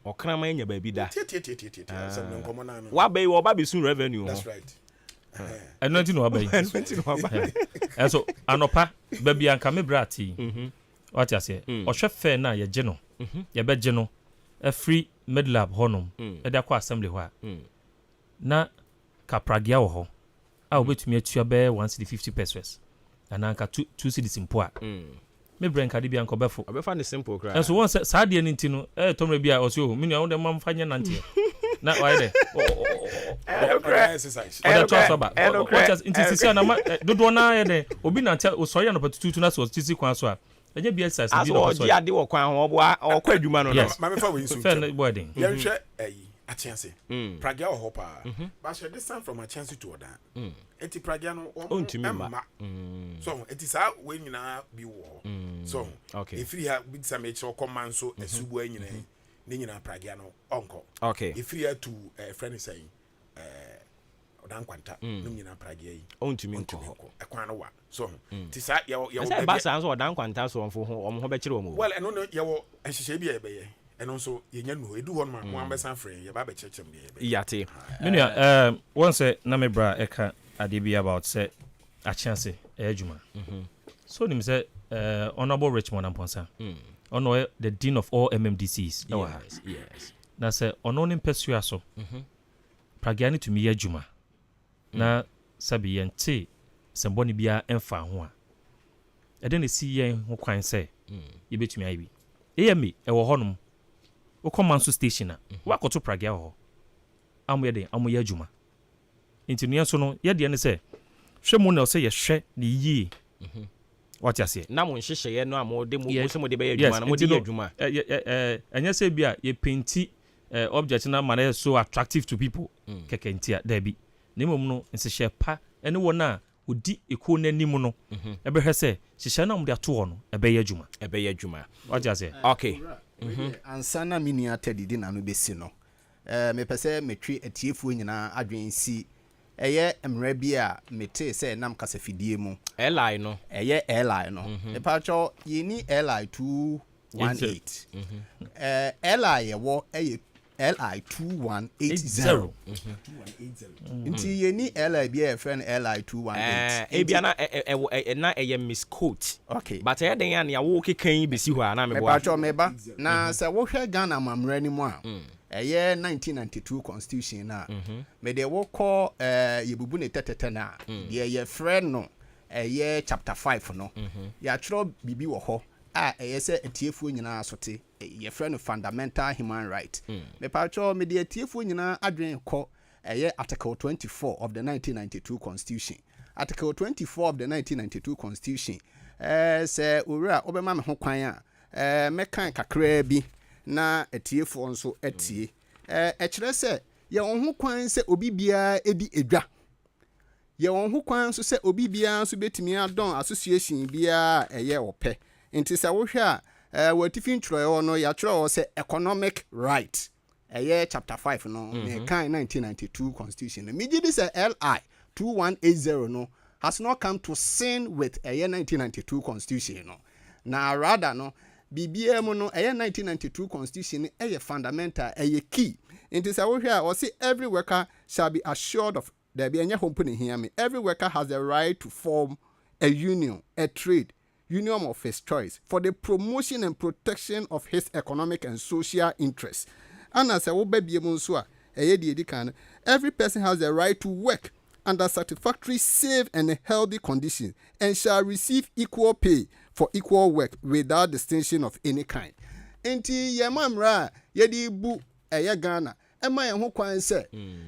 okrama nya ba bi da so nkomo na no wa be wo ba be sun revenue that's right eno nti no wa be eso anopa ba bi anka me brati what you say ohwe fair na ye je no ye be je no a free mid lab honum e da kwa assembly ho na ka pragia wo ho a obetumi atua be 150 pesos ana anka 2 cedis mpo a me brain ka de bia nko befo obefa ne simple cry so won sa de nti no tomre bia o so me nua won de mam fanye nante na why de exercise o da so ba what just nti sisi na dodo na ye de obi nante o so ye no patutu na so tisi kwan so a enye bia exercise bi no so ade wo kwan ho o kwa adwuma no ma me fa we nsu fair boarding ye hwe achianse pragia ho pa but she distance from achianse to oda eti pragia no o so eti sa we nyina bi wo so if you have big some echo command so esubu anyina ne nyina pragia no onko if you have to friend saying odan kwanta no nyina pragia yi ontumi nko ekwan no wa so ti sa ye ba sa so odan kwanta so onfo ho omo ho be kire omo well eno no ye wo ehihye bi e be ye eno so yenya no edu ho no mo ambesa frɛ ye ba be kyerkyem bi yate menua once na me bra eka ade bi about say a chance ejuma so nim say honorable Richmond Amponsa ono the dean of all MMDCs yes na say ono nim pesua so pragiani to me ejuma na sabi yente semboni bia emfa ho a ede ne si yen ho kwan say yebetumi ayi bi eyemi ewo honom wo command station na wakoto pragia ho amuyede amuye ejuma nti nua so no ye de ne say hwemu na say ye hwe ne yi what you say na mo nhyehyɛ ye no amode mo se mo de be adwuma na mo de adwuma anya say bia ye painti object na man so attractive to people kekentia there bi nemom no nhyehyɛ pa ene wona odi eko nanim no ebe hwɛ sɛ hyehyɛ na mo de ato ho no ebe ye adwuma what you say okay ansa na menua tadidi na no besi no me pese metwe atiefuo nyina adwen si eye emra bi a mete se nam kasafidie mu li no eye li no e pa cho yini li 218 li yewo eye li 2180 nti yini li bi e friend li 218 e bia na eye misquote okay but e den ya na wo kekan besi ho a na me bo pa cho meba na se wo hwe Ghana mamra ni mu a eye 1992 constitution na me de wo call yebubu ne tetete na de ye friend no eye chapter 5 no ya tro bibi wo ho a eye se atiefuo nyina asote ye friend fundamental human right me pa cho me de atiefuo nyina adwen ko eye article 24 of the 1992 constitution article 24 of the 1992 constitution se owura obema me ho kwan a me kan kakra bi na etiefo nso etie kire se ye won ho kwan se obi bia edi edwa ye won ho kwan so se obi bia nso betimi adon association bia eye ope nti se wo hwe a watifin tro no ya tro se economic right eye chapter 5 no me kan 1992 constitution me gidi se li 2180 no has not come to sin with eye 1992 constitution no na rather no BBM no 1992 constitution fundamental key into say wo hwe a o say every worker shall be assured of there be any company hear me every worker has the right to form a union a trade union of his choice for the promotion and protection of his economic and social interests and as wo BBM so a de kan every person has the right to work under satisfactory, safe and healthy conditions and shall receive equal pay for equal work without distinction of any kind. Enti ye mamra ye di bu eye Ghana ema ye ho kwan se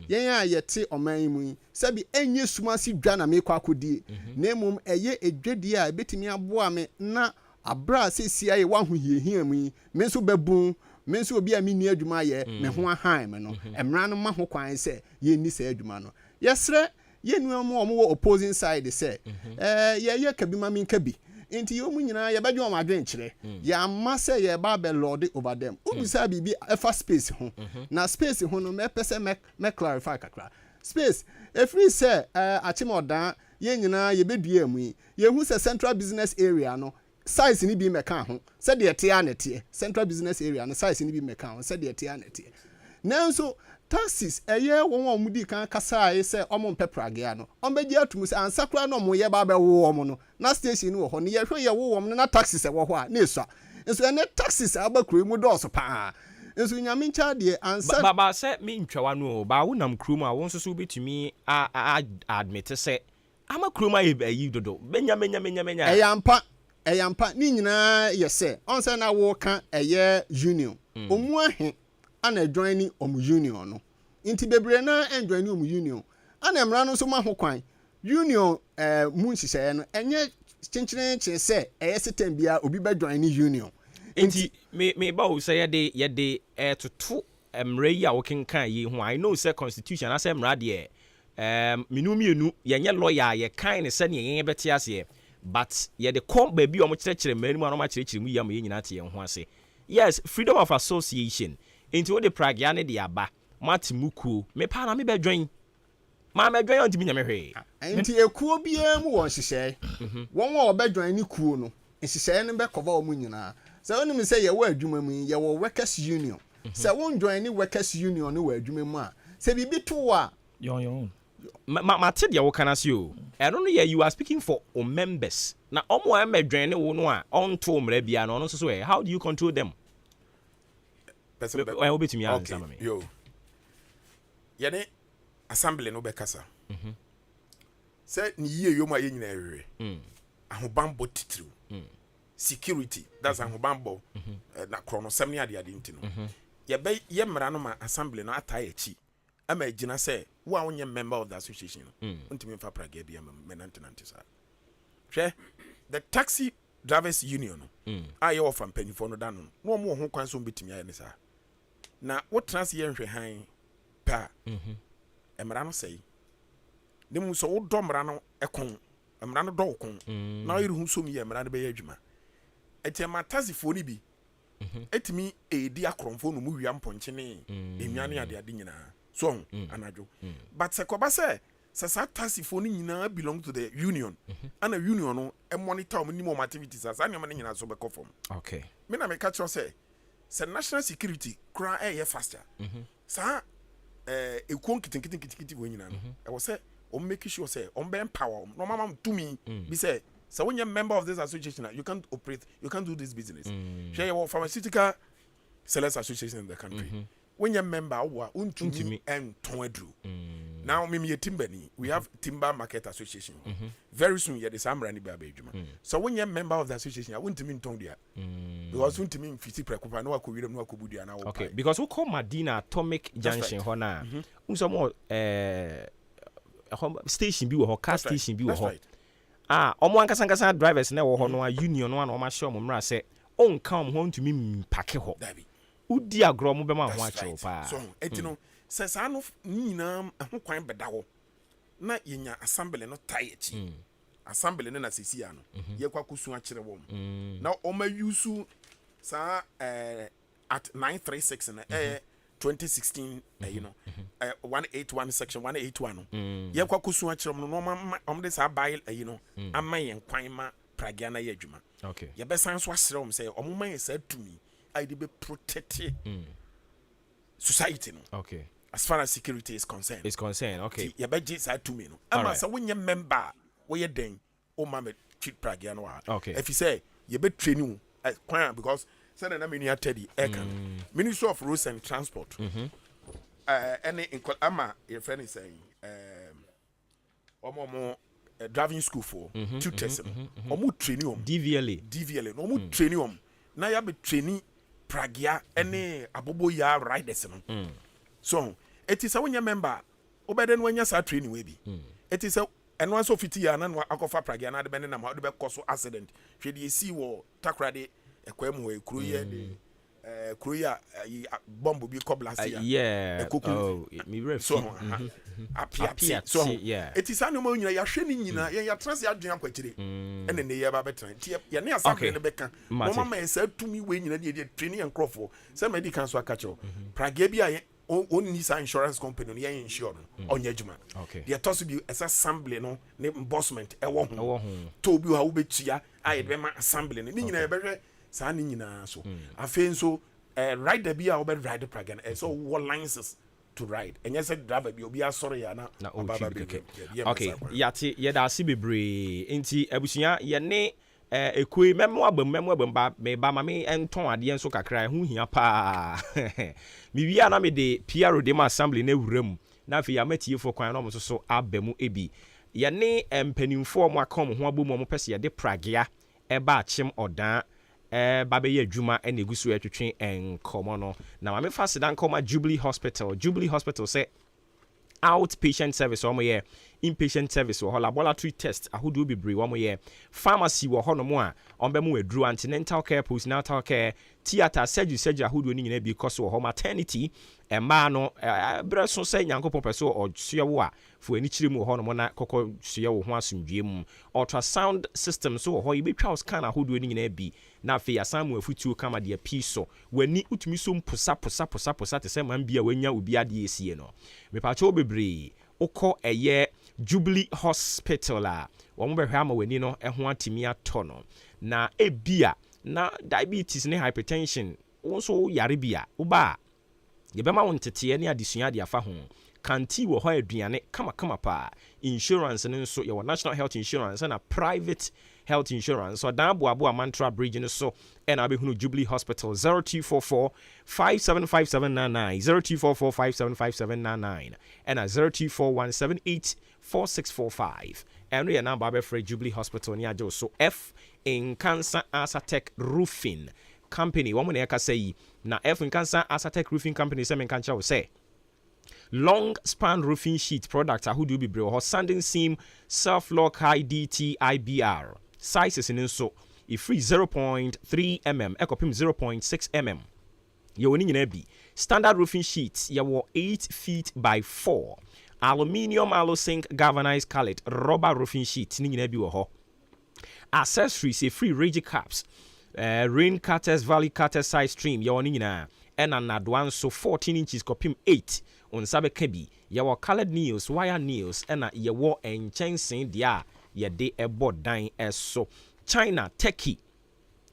yen a ye te oman mu se bi enye suma si dwa na me kwa akodi na emum eye edwedi a betimi aboa me na abra se sia ye wa ho hiehia mu me so babun me so obi a me ni adwuma ye me ho ahan me no emra no ma ho kwan se ye ni se adwuma no yesre ye nuamu omo opposing side say ye kabima min kabi enti yo mu nyina ye badwo ma adwen kire ya ma say ye ba be lord over them ubisa bibi efa space ho na space ho no me pese me clarify kakra space free say achimodan ye nyina ye bedua mu ye hu say central business area no size ni bi meka ho say de tie anete central business area no size ni bi meka ho say de tie anete nanso taxes eye won mudi kan kasa aye se omo mpeprage no ombeji atum se ansakra no mo ye ba be wo omo no na station ni wo ho ne ye hwe ye wo omo na taxes e wo ho a na esu enso ene taxes abakru mu dose pa enso nyame ncha de ansa baba se me ntwawa no ba wo nam kru mu a won so betumi admit se amakru ma yi dodo benya eyampa ni nyina ye se onse na wo kan eye union omu ahe ana join ni union no inti bebre na join ni union ana emra no so ma ho kwan union mu nhyehyɛ no enye chinchire se system bia obi be join ni union inti me ba wo say ye de toto emra yi a wo kenkan yi ho I know say constitution na say emra de minumi yenye lawyer ye kan ne se ne yenye bete ase but ye de come ba bi o mo kyerɛkyerɛ mani mu no ma kyerɛkyerɛ mu ya ma ye nyina te ye ho ase yes freedom of association into what the pragia ne de aba matimukuo me pa na me be dwen ma me dwen on timi nyame hwe enti ekuo bia mu won hyehyɛ won wo be dwen ni kuo no hyehyɛ ne be cover omu nyina se onim se ye wa adwuma mu ye wo workers union se won join ni workers union ne wa adwuma mu a se bibi to a your own Mate dia wo kana se o. I don't know you are speaking for members. Na omo e medwen ne wo no a on to mra bia no so how do you control them? Person be obetumi answer me. Yo. Yene assembly no be kasa. Say ni ye yo ma ye nyina ewe. Ahobambo titru. Security, that's ahobambo. Na chrono 7 ade ntino. Ye mra no ma assembly no ataye chi. Ama gina say wo a wonye member of the association no. Untimi fa praga bia menantenante sa. Hwe the taxi drivers union no. Aye wo fa mpanifo no da no. No mo ho kwan so betimi aye ne sa. Na wo trans ye nhwe han pa. Emra no say. Ne mu so wo do mra no ekon. Emra no do kon. Na yiru hu so mi ye mra no be ye adwuma. Etima taxifo ni bi. Etimi edi akromfo no mu wia mponche ne enwane ade nyina. So anajo. But sekoba say sa taxifo ni nyina belong to the union. And a union no e monitor minimum activities as any man nyina so be conform. Okay. Me na me catch you say national security kra e faster. Sa ekon kitin wo nyina no. E wo say o make sure say on be empower no mama to me be say so when you're a member of this association you can't operate, you can't do this business. Share your pharmaceutical sellers association in the country. When you're a member untumi and tonedru. Now me timbani we have timber market association. Very soon you're the samrani baby. So when you're a member of the association I won't mean tondia. Because won't mean 50 prekupa no akuwi no akubudi na. Okay, because we call Madina Atomic Junction hona. Unso more station bi wo ho car station bi wo ho. Omo ankasa drivers na wo ho no union no na o ma show mo mra se on come home to me pake ho. Udi agro mo be ma ho achew pa. So etino se sa no nyina ho kwan beda ho. Na yenya assembly no tie chi. Assembly no na sisi ano. Ye kwa kusu akire wo. Na o ma use sa at 936 na 2016 you know 181 section 181 ye kwa kusu akire mo no de sa buy you know amayen kwan ma pragia na ye adwuma. Okay. Ye be san so asere say omman ye sa tumi I be protect society no. Okay. As far as security is concerned. Okay. Ye be ji sa tumi no. Ama sa wonye member wo ye den o ma me treat pragia no a. Okay. If you say ye be training kwan because say na me nia teddy Ministry of Roads and Transport. Any ama your friend is saying omo driving school for tutors omo training DVLA no omo training na ya be training pragia any abobo ya riders no. So it is a when member obeden when you start training we be it is a and once of 50 years na akofa pragia na de be na ma de be cause accident hwe de see wo takrade ekwem ho ekruye de kruya bomb bi koblast ya me ref so apia so yeah it is anu ma nyina ya hwe ni nyina ya trans ya dwen akwakire ene ne ya ba betan tie ya ne asabre ne beka no mama esa tumi we nyina de training and crofo say medical so akacho pragia bi aye only sa insurance company no ya insure onya adwuma de to so bi esa assembly no ne embossment e wo ho to bi ha wo betua aye be ma assembly ne nyina ya behwe sa ni nyina so afen so rider bi a obe ride pragan so what licenses to ride and yes driver bi obi asore ya na baba bi okay yati ye da si bebre enti abusuya ye ne ekoi memo abam ba me ba ma me enton ade enso kakra hu hia pa mi wi na me de PRO de assembly na wuram na afi ya matie fo kwan na mo so abamu ebi ye ne mpanimfo mo akom ho abomu mo pese ye de pragia eba achim odan babe ye adwuma ene gusu atwetwe enkomo no na ma me fa sedan koma Jubilee Hospital say outpatient service wo mo ye inpatient service wo laboratory test ahodo bebre wo mo ye pharmacy wo hono mo a ombe mo aduru antenatal care postnatal care theater surgery ahodo ni nyina bi koso wo maternity emma no bre so say nyankopon peso osuye wo a fu ani kire mu ho no mo na kokko suye wo ho asomdwe mu ultrasound system so ho ibetwa scan ahodo ni nyina bi na afi asamu afutuo kama de piso wani utumi so mposa te se man bia wanya obi ade esie no mepacho bebre ukọ eye Jubilee Hospital a wo mo behwe ama wani no ho atimi ato no na ebia na diabetes ne hypertension wo so yare bia wo ba ye bema won tete ne adesua de afa ho kanti wo ho aduane kama pa insurance no so your national health insurance and a private health insurance so dan Obuoba Mantra Bridge no so and abehunu Jubilee Hospital 0244 575799 0244 575799 and 0241784645 and we are now Babefre Jubilee Hospital near so F in Cancer Asatec Roofing Company one money aka say na F in Cancer Asatec Roofing Company say men kancha say long span roofing sheet products who do be bro sanding seam self lock high DT IBR sizes in so if free 0.3 mm ekopim 0.6 mm ye woni nyina bi standard roofing sheets ye wo 8 feet by 4 aluminium alu-zinc galvanized cullet rubber roofing sheet ni nyina bi wo ho accessories a free rigid caps rain cutters valley cutters side stream ye woni nyina and another so 14 inches kopim 8 on sabe kabi ye wo colored nails wire nails and ye wo enchansen dia ye de ebo dan eso China Turkey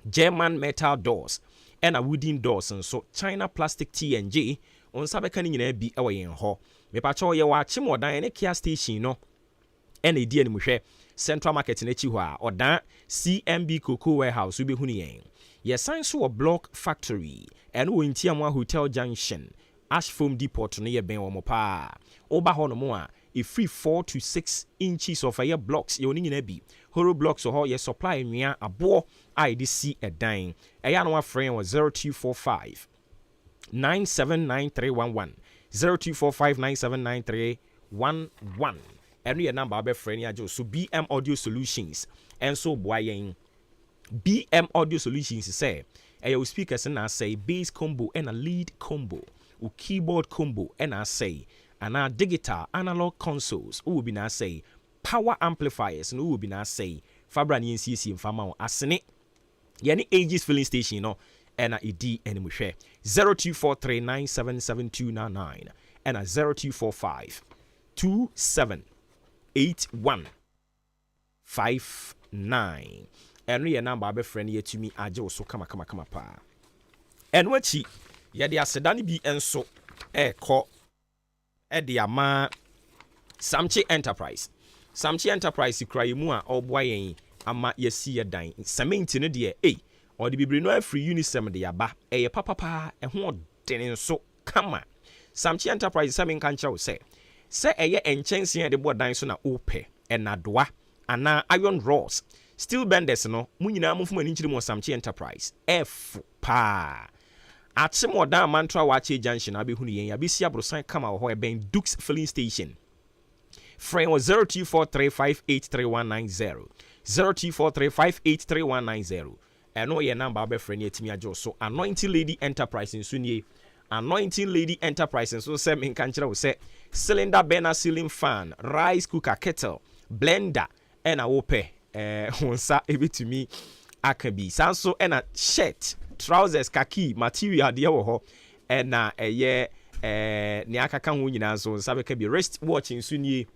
German metal doors and a wooden doors and so China plastic TNG on sabe kan nyina bi ewo yen ho me pa cho ye wa chimo dan ne Kia station no and e die ni muhwe Central Market na chi ho a odan CMB Cocoa Warehouse ube hunu yen ye sign so block factory and wo ntiamwa hotel junction Ash Foam Depot no ye ben wo mo pa oba ho no mo a a free 4 to 6 inches of air blocks ye oni nyina bi horror blocks ho ye supply nwea abo IDC a dying eya no afren was 0245 979311 0245 979311 and your number be friend ya jo so BM Audio Solutions and so boyen BM Audio Solutions say your speakers and I say bass combo and a lead combo or keyboard combo and I say and our digital analog consoles who will be now say power amplifiers and who will be now say Fabra ni NCC in Fama asene yani Aegis filling station no and a ED and we share 0243977299 and a 0245 278159 and we number be friend here to me ajo so kama pa and wachi ye de asedani bi enso ko the ama Samchi Enterprise kura mu a oboa yen ama yesi ye dan cement no de or the bibri no free unisem de aba ye papa ho den so kama Samchi Enterprise samin kancha wo say eye enchense de bo dan so na ope enadoa ana iron rods steel benders no munyina mufuma ni nchiri mo Samchi Enterprise F pa Atimo da mantra wache junction abehunu yen abisi abrosan kama ho eben Dukes filling station frame was 0243583190 0243583190 eno ye number abe friend yetimi ajo so Anointing Lady Enterprise nso nie Anointing Lady Enterprise nso se men kan kire wo se cylinder burner ceiling fan rice cooker kettle blender ena wo pe honsa ebitumi akabi sanso ena shirt trousers kaki material de wo ho na eye ne akaka ho nyina so sabe ka bi wrist watch nso nie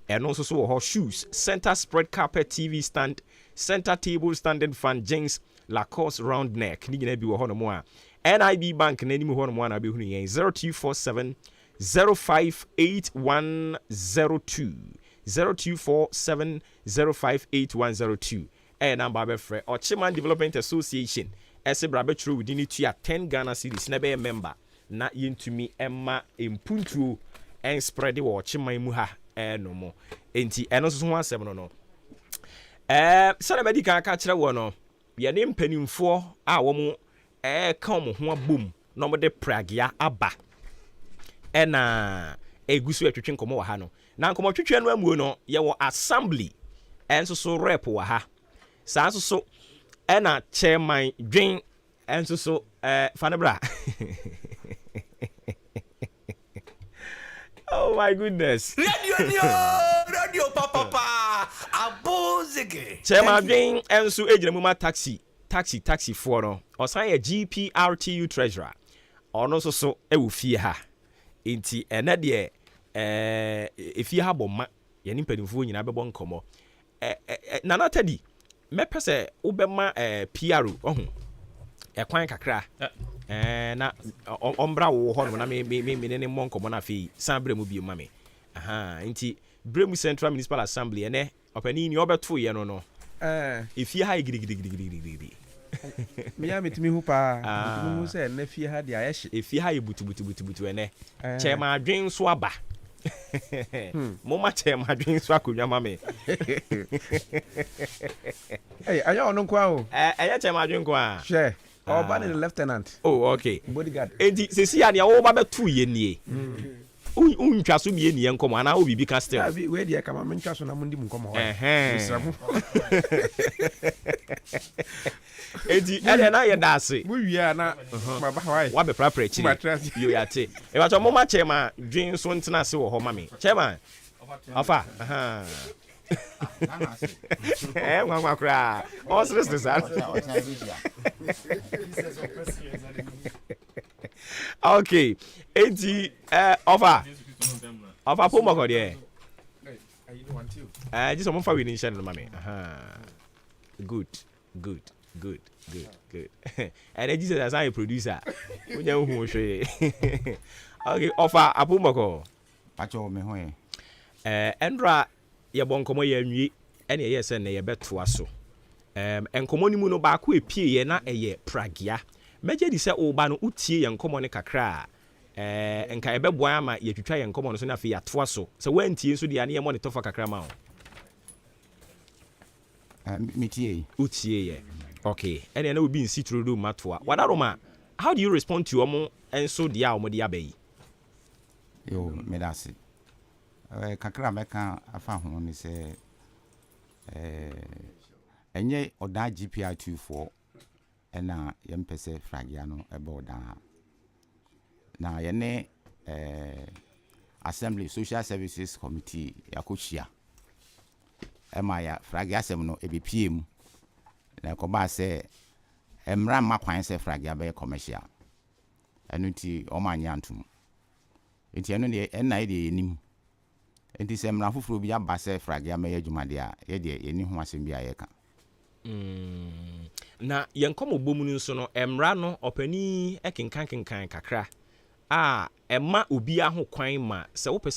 eno so wo ho shoes center spread carpet TV stand center table standing fan jeans Lacoste round neck ni nyina bi wo ho no mo a NIB bank na ni mu ho no mo na be hunu yen 0247 058102 0247 058102 number be free Ochiman Development Association ese brabe true within it ya 10 Ghana cedis na be member na yentumi emma empuntuo en spread wo Ochiman mu ha no mo enti eno so ho asem no sana medical ka kire wo no ye ne mpanimfo a wo mu ka mo ho abom no mo de pragia aba ena egusu atwetwe nkomo wa ha no na nkomo twetwe no amuo no ye wo assembly enso so rep wa ha saa so ena chairman dwen enso so fanebra oh my goodness radio papa abozege chairman dwen enso ejina mu ma taxi for no osan ye GPRTU treasurer ono so ewu fie ha enti ene de efie ha bomma ye ni mpanimfo nyina bebo nkomo nana tadi mepese ubema PR ohun ekwan kakra na ombra wo ho no na me ne monko mo na fi san bre mu bi ma me nti Bremu Central Municipal Assembly ene opani ni obeto ye no efie ha gidi me ametimi hu pa metimi hu se na fie ha dia yehye efie ha butu ene chairman adwen so aba mama chairman adwen so akonwa ma me aya ono kwa o aya chairman adwen kwa she oba ni lieutenant okay bodyguard enti sesi ya ne wo ba beto ye nie untwa so mie nie nkomo ana obibi ka still we dia kama mentwa so na mundi nkomo ho edi ele na ye dase mu wia na ma ba hwai wa be prapra chi yo ya te e ba to mo ma chema dwen so ntena se wo ho ma me chema afa ngwa kra o stress sa okay enti over pomo ko de just mo fa we ni share no ma me good and then Jesus as a producer unya hu hwe okay offer apumako pacho me ho endra ye bonkomo ye anwi ene ye se ne ye betoa so enkomo ni mu no ba ko epie ye na eye pragia meje di se oba no utie ye nkomo ne kakra enka ebeboa ama ye twitwa ye nkomo no so na fe ya toa so se wantie so dia ne ye mo ne tofa kakra ma ho mitie utie ye okay and then will be in situ do matwa wadaroma how do you respond to omo enso dia omo dia bayi yo medasi kakra meka afa ho ni se enye oda GPI 24 ena yempese fragia no ebe oda na yene Assembly Social Services Committee yakochia ema ya fragia asem no ebepiem na ko ba se emra ma kwan se fragia be commercial enuti o ma nya antum enti enu ne en na ye enim enti se emra fufuro bi aba se fragia me adwumade a ye de eni ho asem bi a ye ka na yenkomo bomu nso no emra no opani ekenkan kakra emma obi aho kwan ma se wo pese